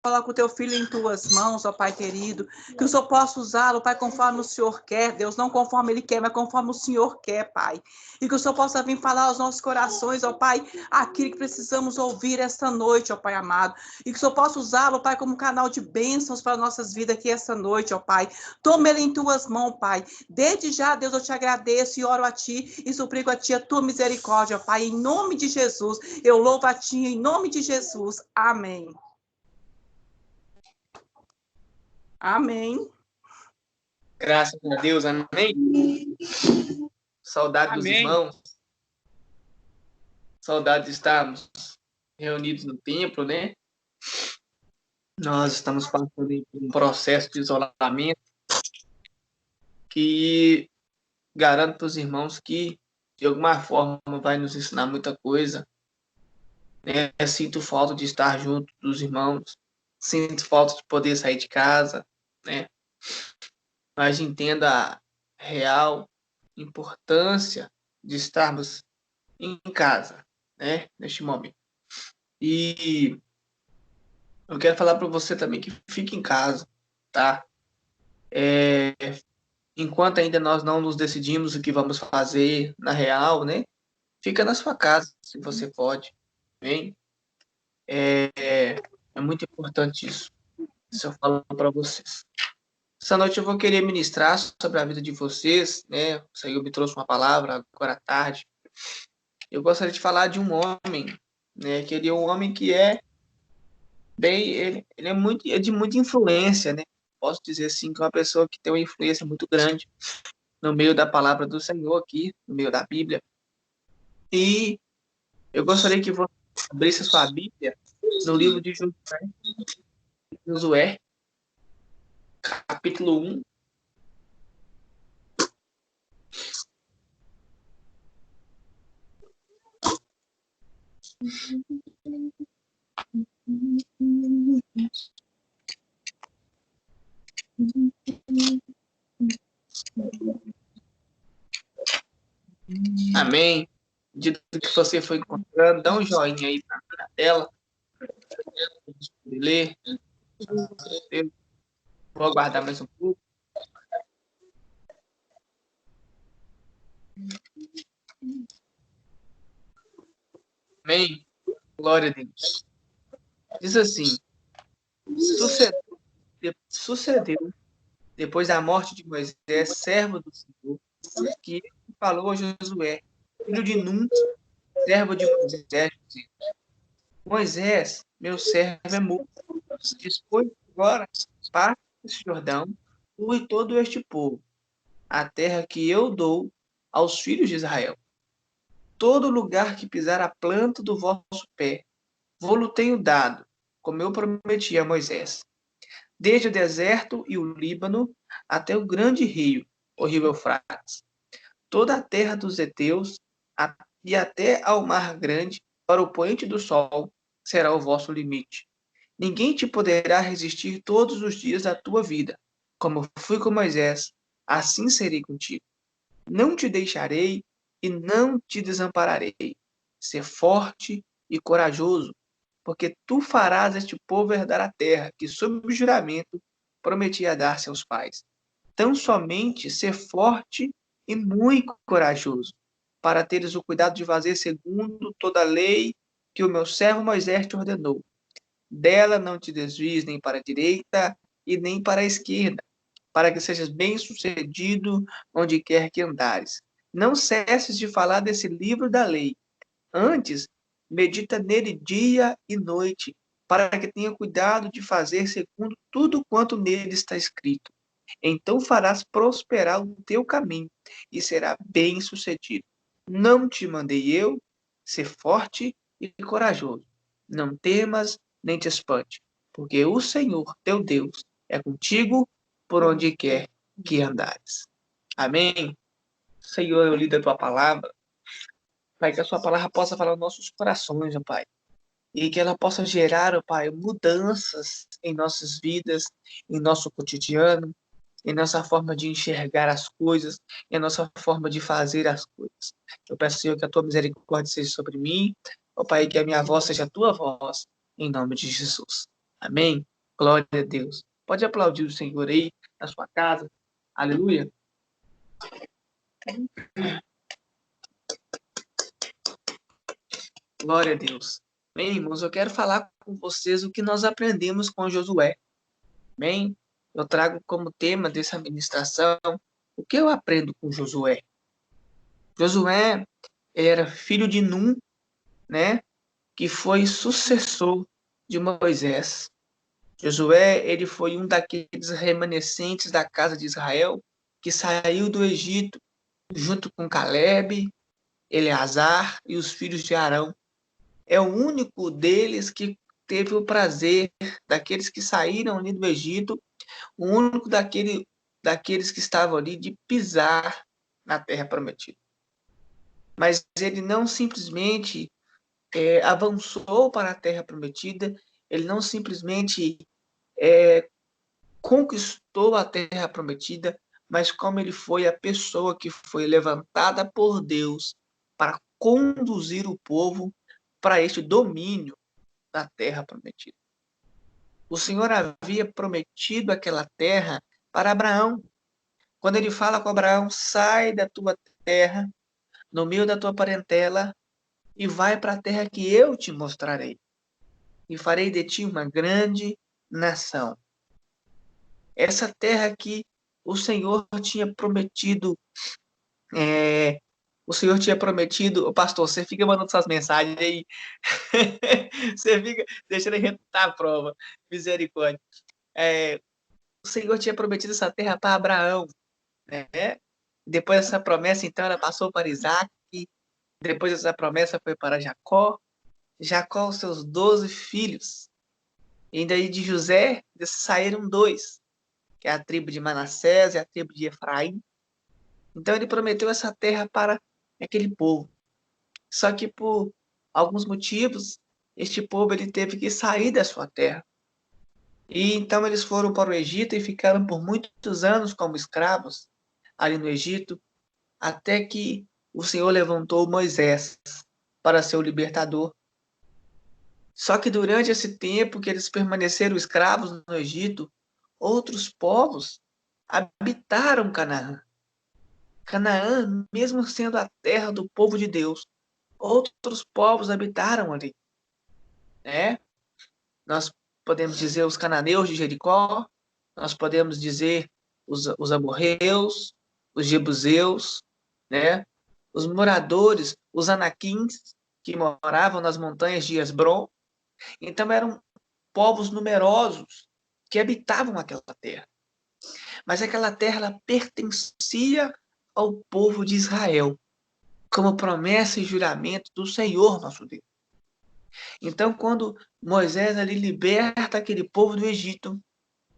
coloca o teu filho em tuas mãos, ó Pai querido, que o Senhor possa usá-lo, Pai, conforme o Senhor quer, Deus, não conforme ele quer, mas conforme o Senhor quer, Pai. E que o Senhor possa vir falar aos nossos corações, ó Pai, aquilo que precisamos ouvir esta noite, ó Pai amado. E que o Senhor possa usá-lo, Pai, como canal de bênçãos para nossas vidas aqui esta noite, ó Pai. Toma ele em tuas mãos, Pai. Desde já, Deus, eu te agradeço e oro a Ti e suplico a Ti a Tua misericórdia, ó Pai, em nome de Jesus. Eu louvo a Ti em nome de Jesus. Amém. Amém. Graças a Deus, amém. Saudade dos irmãos. Saudade de estarmos reunidos no templo, né? Nós estamos passando por um processo de isolamento que garanto para os irmãos que, de alguma forma, vai nos ensinar muita coisa. Né? Sinto falta de estar junto dos irmãos. Sinto falta de poder sair de casa, né? Mas entendo a real importância de estarmos em casa, né? Neste momento. E eu quero falar para você também que fique em casa, tá? Enquanto ainda nós não nos decidimos o que vamos fazer na real, né? Fica na sua casa, se você pode. Bem, é muito importante isso. Isso eu falo para vocês. Essa noite eu vou querer ministrar sobre a vida de vocês, né? O Senhor me trouxe uma palavra agora à tarde. Eu gostaria de falar de um homem, né? Que ele é um homem que é bem, ele é de muita influência, né? Posso dizer assim que é uma pessoa que tem uma influência muito grande no meio da palavra do Senhor aqui, no meio da Bíblia. E eu gostaria que você abrisse a sua Bíblia no livro de Josué, capítulo 1. Amém. Dito que você foi encontrando, dá um joinha aí na tela. Ler. Eu vou aguardar mais um pouco. Amém. Glória a Deus. Diz assim: sucedeu depois da morte de Moisés, servo do Senhor, que ele falou a Josué, filho de Nun, servo de Moisés, dizendo: Moisés, meu servo é morto. Depois agora, passa esse Jordão, tu e todo este povo, a terra que eu dou aos filhos de Israel. Todo lugar que pisar a planta do vosso pé, vou-lo tenho dado, como eu prometi a Moisés. Desde o deserto e o Líbano até o grande rio, o rio Eufrates. Toda a terra dos heteus e até ao mar grande, para o poente do sol, será o vosso limite. Ninguém te poderá resistir todos os dias da tua vida. Como eu fui com Moisés, assim serei contigo. Não te deixarei e não te desampararei. Ser forte e corajoso, porque tu farás este povo herdar a terra que, sob juramento, prometia dar seus pais. Tão somente ser forte e muito corajoso, para teres o cuidado de fazer segundo toda a lei que o meu servo Moisés te ordenou. Dela não te desvies nem para a direita e nem para a esquerda, para que sejas bem-sucedido onde quer que andares. Não cesses de falar desse livro da lei. Antes, medita nele dia e noite, para que tenha cuidado de fazer segundo tudo quanto nele está escrito. Então farás prosperar o teu caminho e será bem-sucedido. Não te mandei eu ser forte e corajoso. Não temas nem te espante, porque o Senhor, teu Deus, é contigo por onde quer que andares. Amém? Senhor, eu lido a tua palavra. Pai, que a sua palavra possa falar nos nossos corações, ó Pai. E que ela possa gerar, ó Pai, mudanças em nossas vidas, em nosso cotidiano, em nossa forma de enxergar as coisas, em nossa forma de fazer as coisas. Eu peço, Senhor, que a tua misericórdia seja sobre mim, ó Pai, que a minha voz seja a tua voz, em nome de Jesus. Amém? Glória a Deus. Pode aplaudir o Senhor aí, na sua casa. Aleluia. Glória a Deus. Bem, irmãos, eu quero falar com vocês o que nós aprendemos com Josué. Bem, eu trago como tema dessa ministração o que eu aprendo com Josué. Josué era filho de Num, né, que foi sucessor de Moisés. Josué, ele foi um daqueles remanescentes da casa de Israel que saiu do Egito junto com Calebe, Eleazar e os filhos de Arão. É o único deles que teve o prazer, daqueles que saíram ali do Egito, o único daqueles que estavam ali de pisar na terra prometida. Mas ele não simplesmente avançou para a terra prometida, ele não simplesmente conquistou a terra prometida, mas como ele foi a pessoa que foi levantada por Deus para conduzir o povo para este domínio da terra prometida. O Senhor havia prometido aquela terra para Abraão. Quando ele fala com Abraão, sai da tua terra, no meio da tua parentela, e vai para a terra que eu te mostrarei. E farei de ti uma grande nação. Essa terra que o Senhor tinha prometido, o pastor, você fica mandando suas mensagens aí, você fica deixando arrebentar a prova, misericórdia. O Senhor tinha prometido essa terra para Abraão, né? Depois dessa promessa, então, ela passou para Isaac, depois essa promessa foi para Jacó, os seus 12 filhos, e daí de José saíram 2, que é a tribo de Manassés e a tribo de Efraim. Então ele prometeu essa terra para aquele povo. Só que por alguns motivos, este povo ele teve que sair da sua terra. E então eles foram para o Egito e ficaram por muitos anos como escravos ali no Egito, até que o Senhor levantou Moisés para ser o libertador. Só que durante esse tempo que eles permaneceram escravos no Egito, outros povos habitaram Canaã. Canaã, mesmo sendo a terra do povo de Deus, outros povos habitaram ali, né? Nós podemos dizer os cananeus de Jericó, nós podemos dizer os amorreus, os jebuseus, né? Os moradores, os anaquins, que moravam nas montanhas de Esbrom. Então eram povos numerosos que habitavam aquela terra. Mas aquela terra ela pertencia ao povo de Israel, como promessa e juramento do Senhor nosso Deus. Então, quando Moisés ali liberta aquele povo do Egito,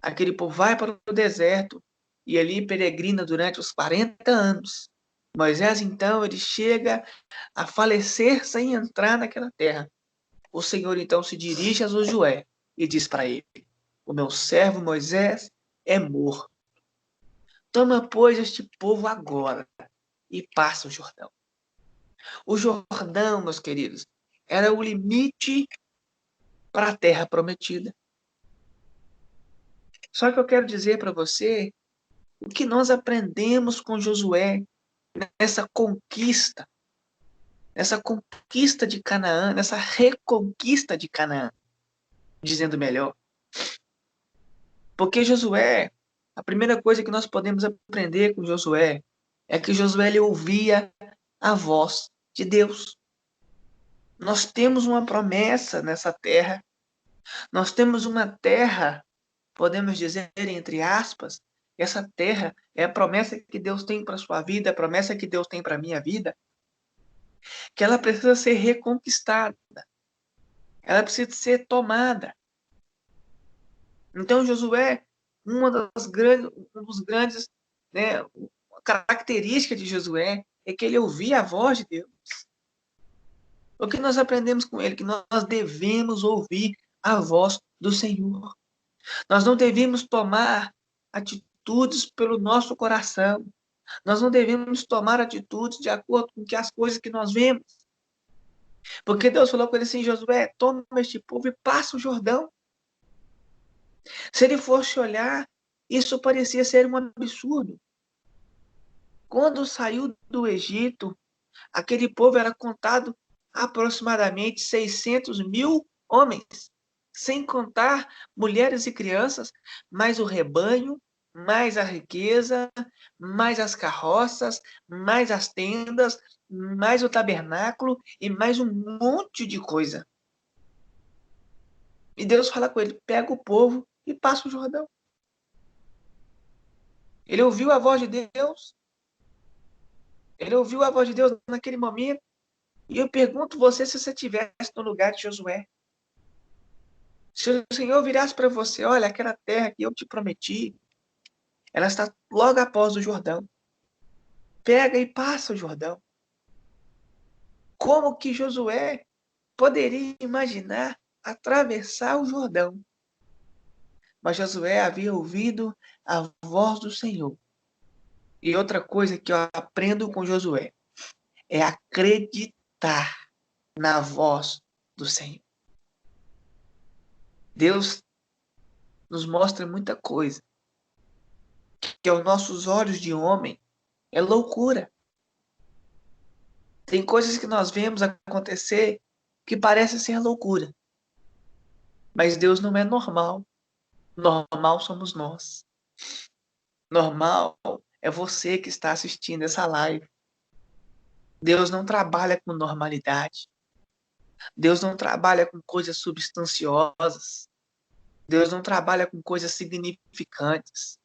aquele povo vai para o deserto e ali peregrina durante os 40 anos. Moisés, então, ele chega a falecer sem entrar naquela terra. O Senhor, então, se dirige a Josué e diz para ele: o meu servo Moisés é morto. Toma, pois, este povo agora e passa o Jordão. O Jordão, meus queridos, era o limite para a terra prometida. Só que eu quero dizer para você o que nós aprendemos com Josué nessa conquista de Canaã, nessa reconquista de Canaã, dizendo melhor. Porque Josué, a primeira coisa que nós podemos aprender com Josué é que Josué ele ouvia a voz de Deus. Nós temos uma promessa nessa terra. Nós temos uma terra, podemos dizer entre aspas, essa terra é a promessa que Deus tem para a sua vida, a promessa que Deus tem para a minha vida, que ela precisa ser reconquistada. Ela precisa ser tomada. Então, Josué, um dos grandes, né, características de Josué é que ele ouvia a voz de Deus. O que nós aprendemos com ele? Que nós devemos ouvir a voz do Senhor. Nós não devemos tomar atitudes pelo nosso coração. Nós não devemos tomar atitudes de acordo com as coisas que nós vemos. Porque Deus falou com ele assim: Josué, toma este povo e passa o Jordão. Se ele fosse olhar, isso parecia ser um absurdo. Quando saiu do Egito, aquele povo era contado aproximadamente 600.000 homens, sem contar mulheres e crianças, mais o rebanho, mais a riqueza, mais as carroças, mais as tendas, mais o tabernáculo e mais um monte de coisa. E Deus fala com ele: pega o povo e passa o Jordão. Ele ouviu a voz de Deus. Ele ouviu a voz de Deus naquele momento. E eu pergunto você, se você estivesse no lugar de Josué. Se o Senhor virasse para você: olha, aquela terra que eu te prometi, ela está logo após o Jordão. Pega e passa o Jordão. Como que Josué poderia imaginar atravessar o Jordão? Mas Josué havia ouvido a voz do Senhor. E outra coisa que eu aprendo com Josué é acreditar na voz do Senhor. Deus nos mostra muita coisa que aos nossos olhos de homem é loucura. Tem coisas que nós vemos acontecer que parecem ser loucura. Mas Deus não é normal. Normal somos nós. Normal é você que está assistindo essa live. Deus não trabalha com normalidade. Deus não trabalha com coisas substanciosas. Deus não trabalha com coisas significantes.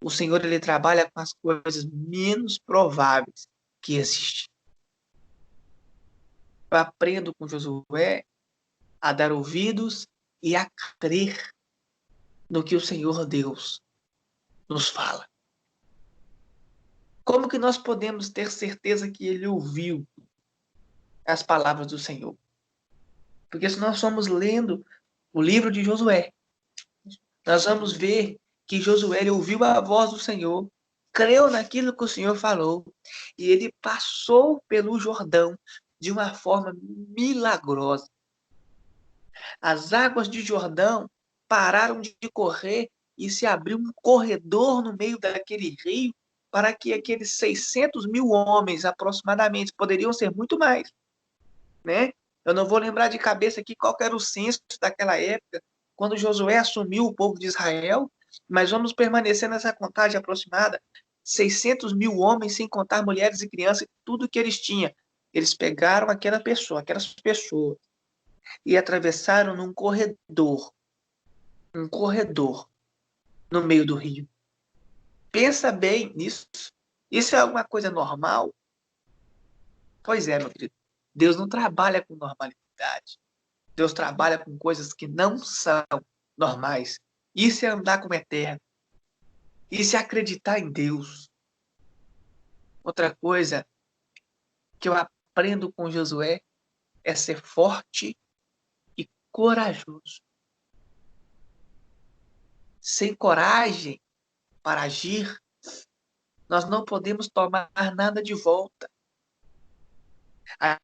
O Senhor, ele trabalha com as coisas menos prováveis que existem. Eu aprendo com Josué a dar ouvidos e a crer no que o Senhor Deus nos fala. Como que nós podemos ter certeza que ele ouviu as palavras do Senhor? Porque se nós formos lendo o livro de Josué, nós vamos ver que Josué ouviu a voz do Senhor, creu naquilo que o Senhor falou, e ele passou pelo Jordão de uma forma milagrosa. As águas de Jordão pararam de correr e se abriu um corredor no meio daquele rio para que aqueles 600.000 homens, aproximadamente, poderiam ser muito mais, né? Eu não vou lembrar de cabeça aqui qual era o censo daquela época, quando Josué assumiu o povo de Israel, mas vamos permanecer nessa contagem aproximada. 600.000 homens, sem contar mulheres e crianças, tudo que eles tinham. Eles pegaram aquelas pessoas, e atravessaram num corredor, um corredor no meio do rio. Pensa bem nisso. Isso é alguma coisa normal? Pois é, meu querido. Deus não trabalha com normalidade. Deus trabalha com coisas que não são normais. Isso é andar como eterno. Isso é acreditar em Deus. Outra coisa que eu aprendo com Josué é ser forte e corajoso. Sem coragem para agir, nós não podemos tomar nada de volta.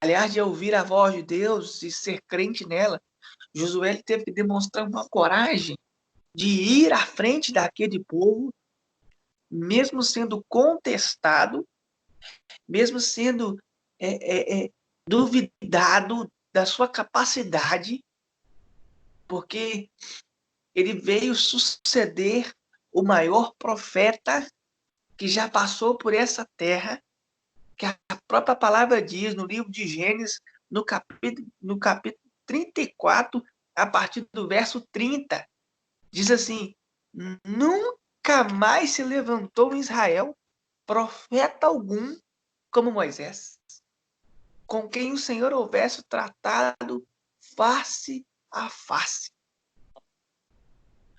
Aliás, de ouvir a voz de Deus e ser crente nela, Josué teve que demonstrar uma coragem de ir à frente daquele povo, mesmo sendo contestado, mesmo sendo duvidado da sua capacidade, porque ele veio suceder o maior profeta que já passou por essa terra, que a própria palavra diz no livro de Gênesis, no capítulo 34, a partir do verso 30, diz assim: nunca mais se levantou em Israel profeta algum como Moisés, com quem o Senhor houvesse tratado face a face.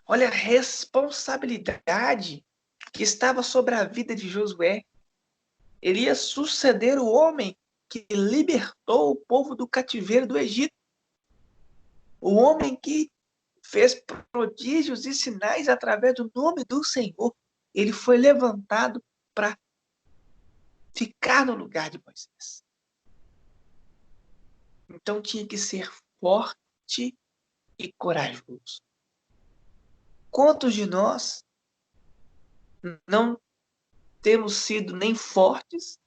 Olha a responsabilidade que estava sobre a vida de Josué. Ele ia suceder o homem que libertou o povo do cativeiro do Egito. O homem que fez prodígios e sinais através do nome do Senhor. Ele foi levantado para ficar no lugar de Moisés. Então tinha que ser forte e corajoso. Quantos de nós não temos sido nem fortes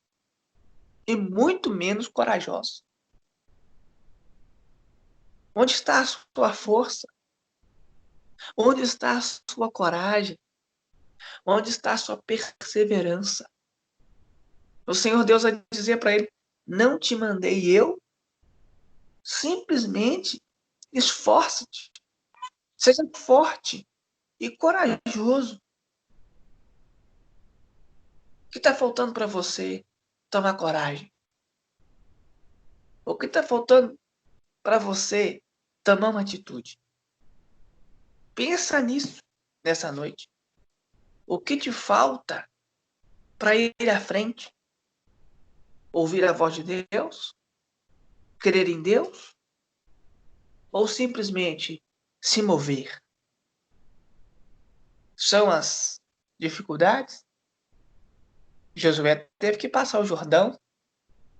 e muito menos corajosos? Onde está a sua força? Onde está a sua coragem? Onde está a sua perseverança? O Senhor Deus vai dizer para ele: não te mandei eu? Simplesmente esforça-te. Seja forte e corajoso. O que está faltando para você tomar coragem? O que está faltando para você tomar uma atitude? Pensa nisso nessa noite. O que te falta para ir à frente? Ouvir a voz de Deus? Crer em Deus? Ou simplesmente se mover? São as dificuldades? Josué teve que passar o Jordão.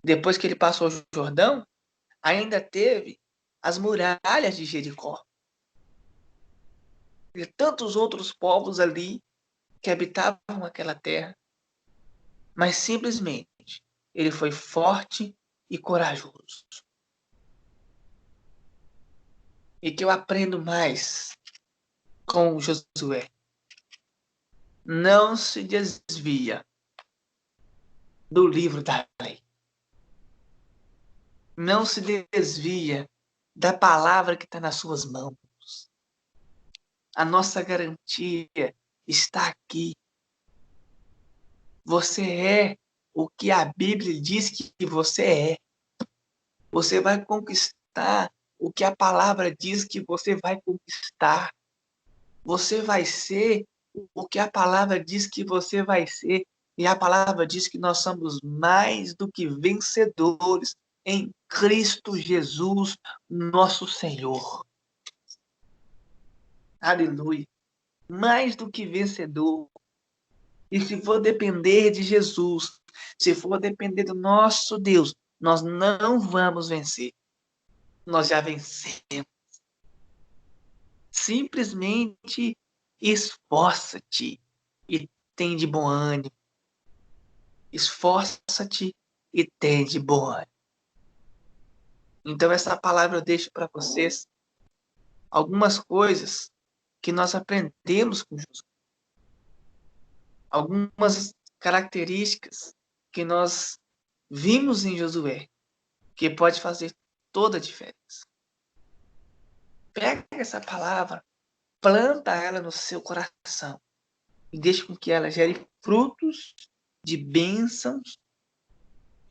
Depois que ele passou o Jordão, ainda teve as muralhas de Jericó. E tantos outros povos ali que habitavam aquela terra. Mas simplesmente ele foi forte e corajoso. E que eu aprendo mais com Josué. Não se desvia do livro da lei. Não se desvia da palavra que está nas suas mãos. A nossa garantia está aqui. Você é o que a Bíblia diz que você é. Você vai conquistar o que a palavra diz que você vai conquistar. Você vai ser o que a palavra diz que você vai ser. E a palavra diz que nós somos mais do que vencedores em Cristo Jesus, nosso Senhor. Aleluia. Mais do que vencedor. E se for depender de Jesus, se for depender do nosso Deus, nós não vamos vencer. Nós já vencemos. Simplesmente esforça-te e tem de bom ânimo. Esforça-te e tem de bom ânimo. Então essa palavra eu deixo para vocês algumas coisas que nós aprendemos com Jesus. Algumas características que nós vimos em Josué, que pode fazer toda a diferença. Pega essa palavra, planta ela no seu coração e deixe com que ela gere frutos de bênçãos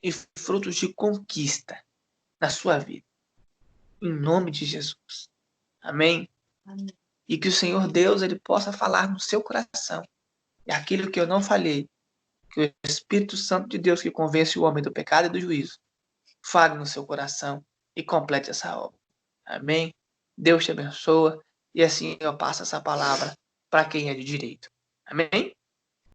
e frutos de conquista na sua vida. Em nome de Jesus. Amém? Amém. E que o Senhor Deus ele possa falar no seu coração. E aquilo que eu não falei, que o Espírito Santo de Deus que convence o homem do pecado e do juízo, fale no seu coração e complete essa obra. Amém? Deus te abençoa e assim eu passo essa palavra para quem é de direito. Amém?